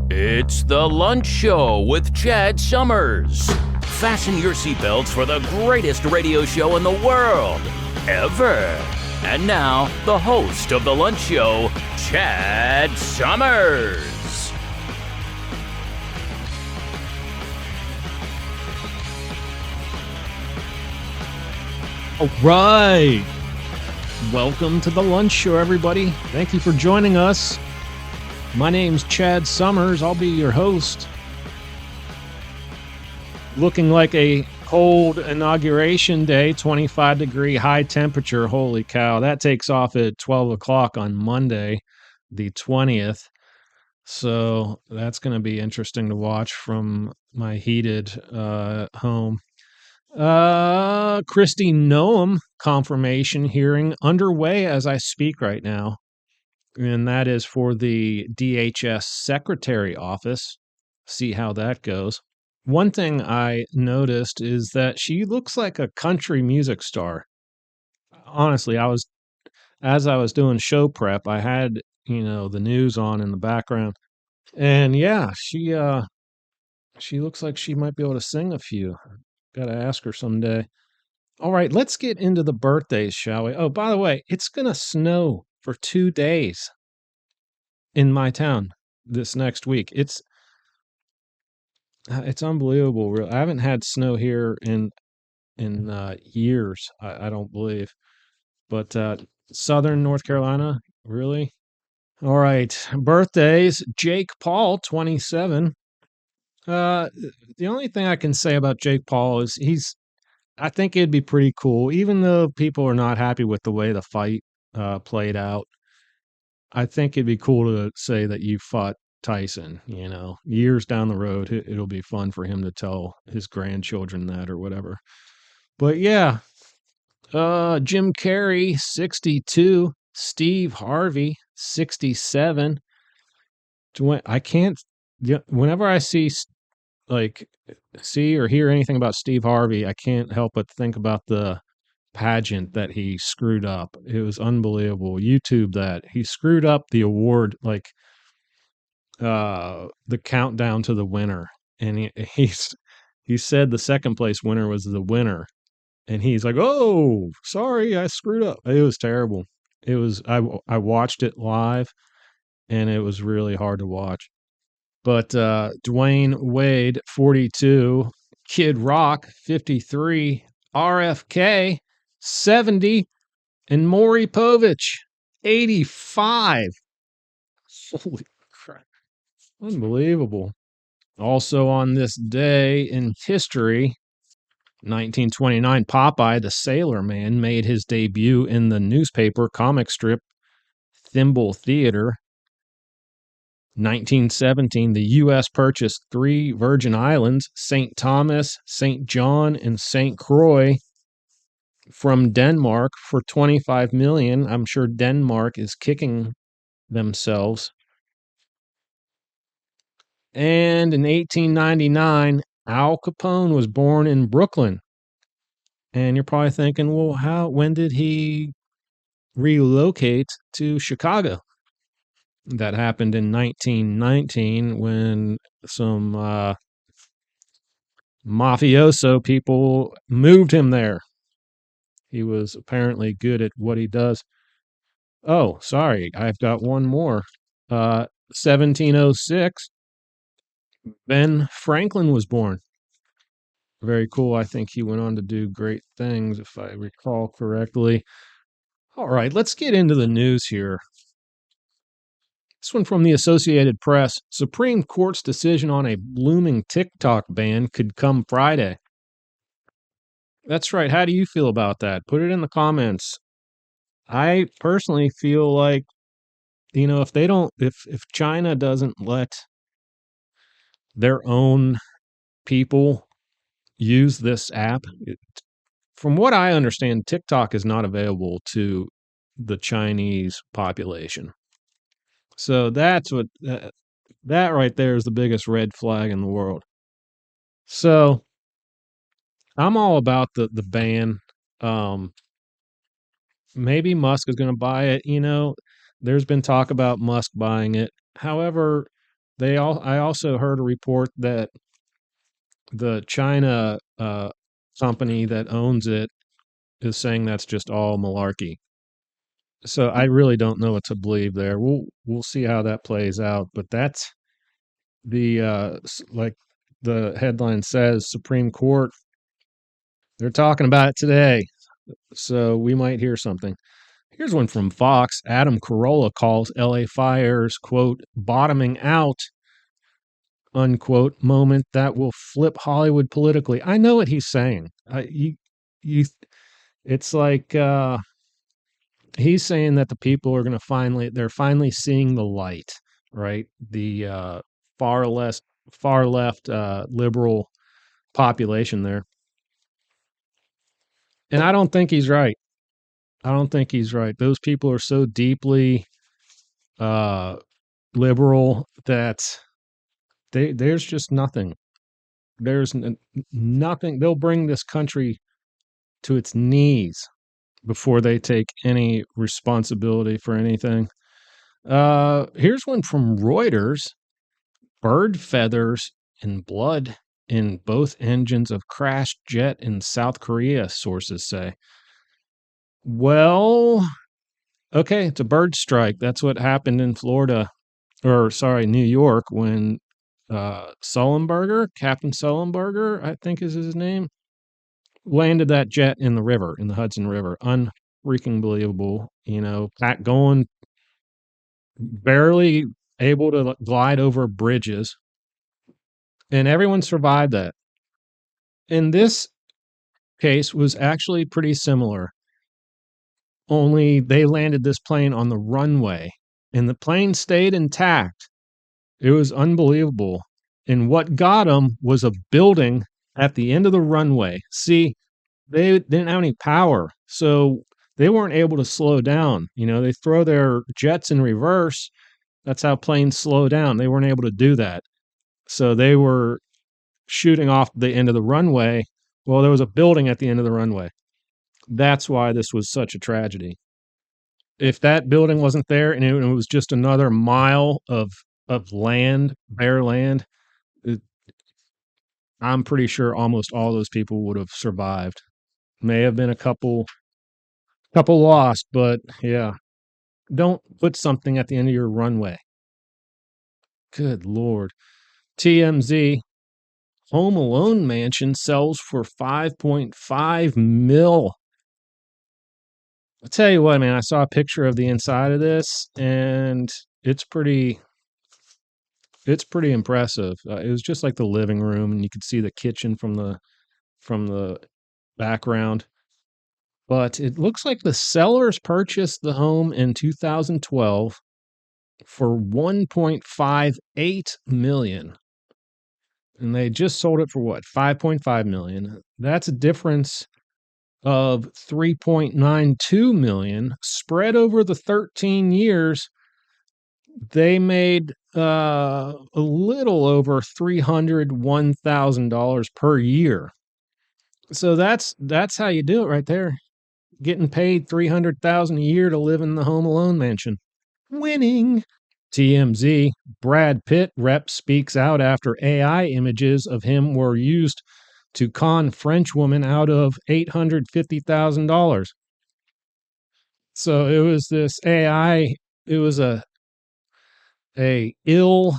It's the Lunch Show with Chad Summers. Fasten your seatbelts for the greatest radio show in the world, ever. And now, the host of the Lunch Show, Chad Summers. All right. Welcome to the Lunch Show, everybody. Thank you for joining us. My name's Chad Summers. I'll be your host. Looking like a cold inauguration day, 25-degree high temperature. Holy cow. That takes off at 12 o'clock on Monday, the 20th. So that's going to be interesting to watch from my heated home. Kristi Noem confirmation hearing underway as I speak right now. And that is for the DHS Secretary Office. See how that goes. One thing I noticed is that she looks like a country music star. Honestly, as I was doing show prep, I had, the news on in the background. And yeah, she looks like she might be able to sing a few. Got to ask her someday. All right, let's get into the birthdays, shall we? Oh, by the way, it's going to snow for 2 days in my town this next week. It's unbelievable. Really, I haven't had snow here in years. I don't believe, but Southern North Carolina, really. All right, birthdays. Jake Paul, 27. The only thing I can say about Jake Paul is I think it'd be pretty cool, even though people are not happy with the way the fight played out. I think it'd be cool to say that you fought Tyson, years down the road. It'll be fun for him to tell his grandchildren that or whatever. But yeah, Jim Carrey, 62. Steve Harvey, 67. Whenever I see or hear anything about Steve Harvey, I can't help but think about the pageant that he screwed up. It was unbelievable. YouTube that. He screwed up the award, the countdown to the winner. And he said the second place winner was the winner. And he's like, "Oh, sorry, I screwed up." It was terrible. I watched it live and it was really hard to watch. But Dwayne Wade, 42, Kid Rock, 53, RFK, 70, and Maury Povich, 85. Holy crap. Unbelievable. Also on this day in history, 1929, Popeye the Sailor Man made his debut in the newspaper comic strip Thimble Theater. 1917, the U.S. purchased 3 Virgin Islands, St. Thomas, St. John, and St. Croix, from Denmark for $25 million. I'm sure Denmark is kicking themselves. And in 1899, Al Capone was born in Brooklyn. And you're probably thinking, well, when did he relocate to Chicago? That happened in 1919 when some mafioso people moved him there. He was apparently good at what he does. Oh, sorry, I've got one more. 1706, Ben Franklin was born. Very cool. I think he went on to do great things, if I recall correctly. All right, let's get into the news here. This one from the Associated Press. Supreme Court's decision on a blooming TikTok ban could come Friday. That's right. How do you feel about that? Put it in the comments. I personally feel like, if China doesn't let their own people use this app, from what I understand, TikTok is not available to the Chinese population. So that's what that right there is the biggest red flag in the world. So I'm all about the ban. Maybe Musk is going to buy it. There's been talk about Musk buying it. However, I also heard a report that the China company that owns it is saying that's just all malarkey. So I really don't know what to believe there. We'll see how that plays out, but that's the like the headline says, Supreme Court, they're talking about it today. So we might hear something. Here's one from Fox. Adam Carolla calls LA fires, quote, bottoming out, unquote, moment that will flip Hollywood politically. I know what he's saying. You, it's like he's saying that the people are going to they're finally seeing the light, right? The far left, liberal population there. And I don't think he's right. I don't think he's right. Those people are so deeply uh, liberal that there's just nothing. There's nothing. They'll bring this country to its knees before they take any responsibility for anything. Here's one from Reuters. Bird feathers and blood in both engines of crashed jet in South Korea, sources say. Well, okay, it's a bird strike. That's what happened in Florida, or sorry, New York, when Captain Sullenberger, I think is his name, landed that jet in the river, in the Hudson River. Unfreaking believable. Pat going barely able to glide over bridges, and everyone survived that. In this case was actually pretty similar, only they landed this plane on the runway, and the plane stayed intact. It was unbelievable. And what got them was a building at the end of the runway. See, they didn't have any power, so they weren't able to slow down. They throw their jets in reverse. That's how planes slow down. They weren't able to do that. So they were shooting off the end of the runway. Well, there was a building at the end of the runway. That's why this was such a tragedy. If that building wasn't there and it was just another mile of land, bare land, I'm pretty sure almost all those people would have survived. May have been a couple lost, but yeah. Don't put something at the end of your runway. Good Lord. TMZ, Home Alone mansion sells for 5.5 mil. I'll tell you what, man, I saw a picture of the inside of this, and it's pretty impressive. It was just like the living room, and you could see the kitchen from the background. But it looks like the sellers purchased the home in 2012 for 1.58 million. And they just sold it for what? 5.5 million. That's a difference of 3.92 million spread over the 13 years. They made a little over $301,000 per year. So that's how you do it right there. Getting paid $300,000 a year to live in the Home Alone mansion. Winning. TMZ, Brad Pitt rep speaks out after AI images of him were used to con French woman out of $850,000. So it was this AI, it was a ill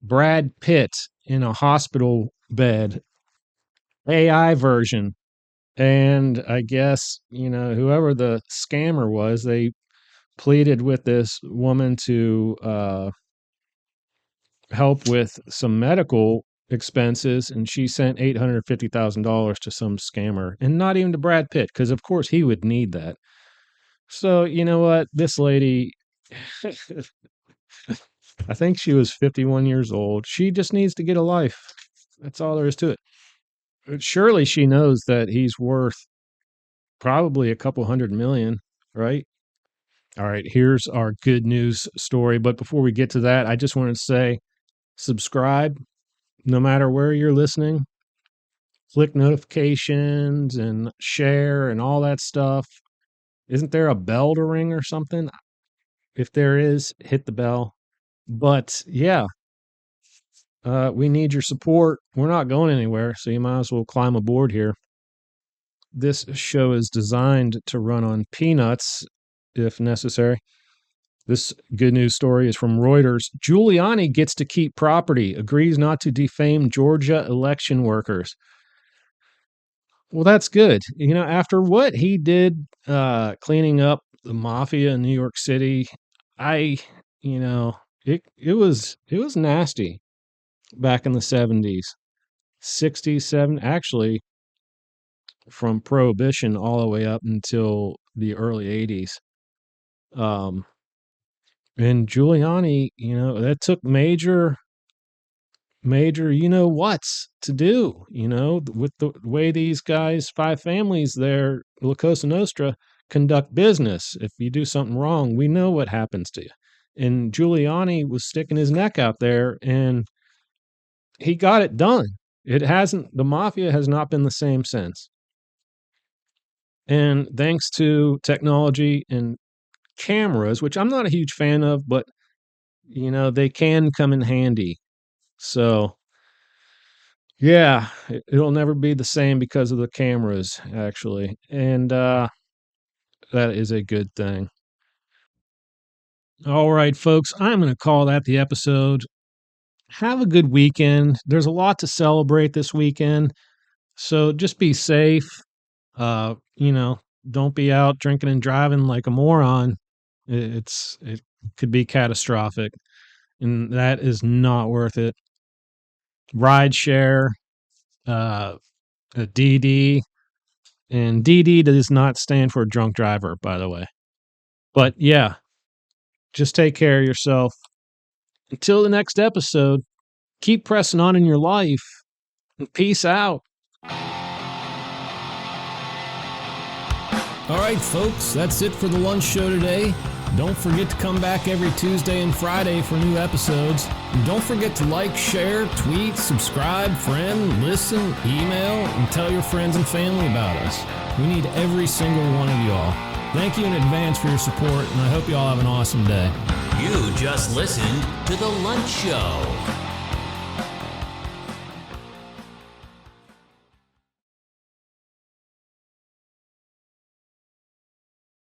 Brad Pitt in a hospital bed, AI version. And I guess, whoever the scammer was, they pleaded with this woman to help with some medical expenses, and she sent $850,000 to some scammer, and not even to Brad Pitt, because of course he would need that. So you know what? This lady, I think she was 51 years old. She just needs to get a life. That's all there is to it. But surely she knows that he's worth probably a couple hundred million, right? All right, here's our good news story. But before we get to that, I just wanted to say subscribe no matter where you're listening. Click notifications and share and all that stuff. Isn't there a bell to ring or something? If there is, hit the bell. But yeah, we need your support. We're not going anywhere, so you might as well climb aboard here. This show is designed to run on peanuts if necessary. This good news story is from Reuters. Giuliani gets to keep property, agrees not to defame Georgia election workers. Well, that's good. After what he did cleaning up the mafia in New York City, I, it was nasty back in the 70s, 60s, 70s, actually from Prohibition all the way up until the early 80s. And Giuliani, that took major, what's to do, with the way these guys, five families there, La Cosa Nostra, conduct business. If you do something wrong, we know what happens to you. And Giuliani was sticking his neck out there and he got it done. The mafia has not been the same since. And thanks to technology and cameras, which I'm not a huge fan of, but they can come in handy. So yeah, it'll never be the same because of the cameras, actually. And that is a good thing. All right, folks, I'm going to call that the episode. Have a good weekend. There's a lot to celebrate this weekend. So just be safe. Don't be out drinking and driving like a moron. It could be catastrophic, and that is not worth it. Ride share, a DD, and DD does not stand for drunk driver, by the way. But yeah, just take care of yourself. Until the next episode, keep pressing on in your life, and peace out. All right, folks, that's it for the lunch show today. Don't forget to come back every Tuesday and Friday for new episodes. And don't forget to like, share, tweet, subscribe, friend, listen, email, and tell your friends and family about us. We need every single one of y'all. Thank you in advance for your support, and I hope you all have an awesome day. You just listened to The Lunch Show.